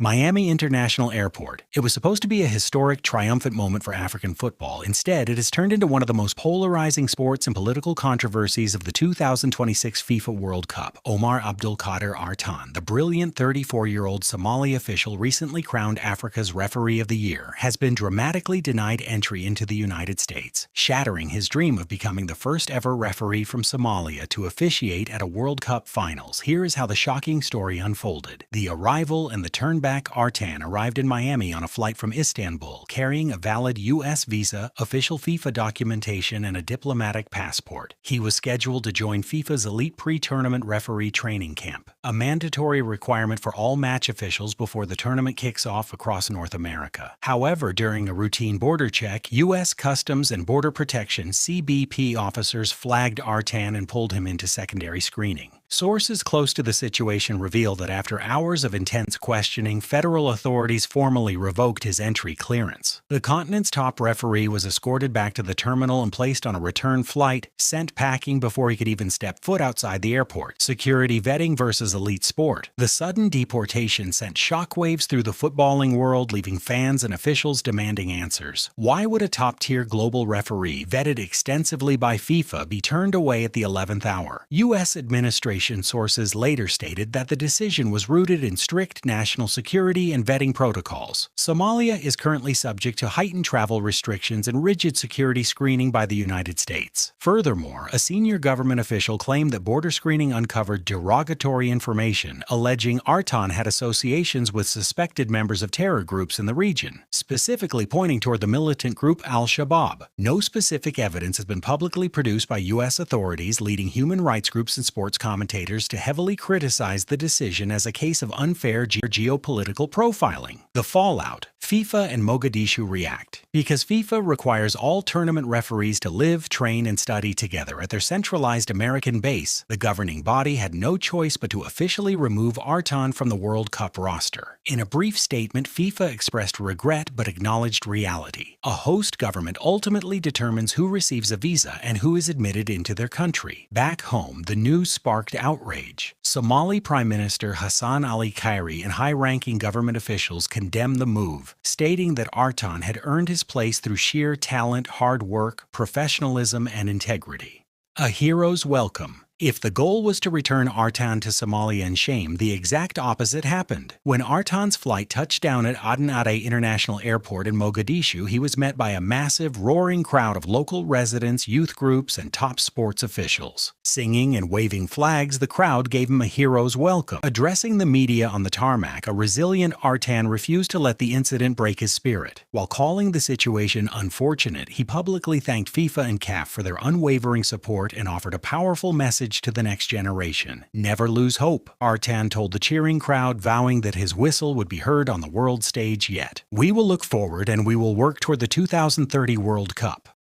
Miami International Airport. It was supposed to be a historic, triumphant moment for African football. Instead, it has turned into one of the most polarizing sports and political controversies of the 2026 FIFA World Cup. Omar Abdulkadir Artan, the brilliant 34-year-old Somali official recently crowned Africa's Referee of the Year, has been dramatically denied entry into the United States, shattering his dream of becoming the first ever referee from Somalia to officiate at a World Cup finals. Here is how the shocking story unfolded. The arrival and the turn back Artan arrived in Miami on a flight from Istanbul, carrying a valid U.S. visa, official FIFA documentation, and a diplomatic passport. He was scheduled to join FIFA's elite pre-tournament referee training camp, a mandatory requirement for all match officials before the tournament kicks off across North America. However, during a routine border check, U.S. Customs and Border Protection (CBP) officers flagged Artan and pulled him into secondary screening. Sources close to the situation reveal that after hours of intense questioning, federal authorities formally revoked his entry clearance. The continent's top referee was escorted back to the terminal and placed on a return flight, sent packing before he could even step foot outside the airport. Security vetting versus elite sport. The sudden deportation sent shockwaves through the footballing world, leaving fans and officials demanding answers. Why would a top-tier global referee, vetted extensively by FIFA, be turned away at the 11th hour? U.S. administration sources later stated that the decision was rooted in strict national security and vetting protocols. Somalia is currently subject to heightened travel restrictions and rigid security screening by the United States. Furthermore, a senior government official claimed that border screening uncovered derogatory information, alleging Artan had associations with suspected members of terror groups in the region, specifically pointing toward the militant group Al-Shabaab. No specific evidence has been publicly produced by U.S. authorities, leading human rights groups and sports commentators to heavily criticize the decision as a case of unfair geopolitical profiling. The fallout. FIFA and Mogadishu react. Because FIFA requires all tournament referees to live, train, and study together at their centralized American base, the governing body had no choice but to officially remove Artan from the World Cup roster. In a brief statement, FIFA expressed regret but acknowledged reality. A host government ultimately determines who receives a visa and who is admitted into their country. Back home, the news sparked outrage. Somali Prime Minister Hassan Ali Khairi and high-ranking government officials condemned the move, stating that Artan had earned his place through sheer talent, hard work, professionalism, and integrity. A hero's welcome. If the goal was to return Artan to Somalia in shame, the exact opposite happened. When Artan's flight touched down at Aden Ade International Airport in Mogadishu, he was met by a massive, roaring crowd of local residents, youth groups, and top sports officials. Singing and waving flags, the crowd gave him a hero's welcome. Addressing the media on the tarmac, a resilient Artan refused to let the incident break his spirit. While calling the situation unfortunate, he publicly thanked FIFA and CAF for their unwavering support and offered a powerful message to the next generation. Never lose hope, Artan told the cheering crowd, vowing that his whistle would be heard on the world stage yet. We will look forward and we will work toward the 2030 World Cup.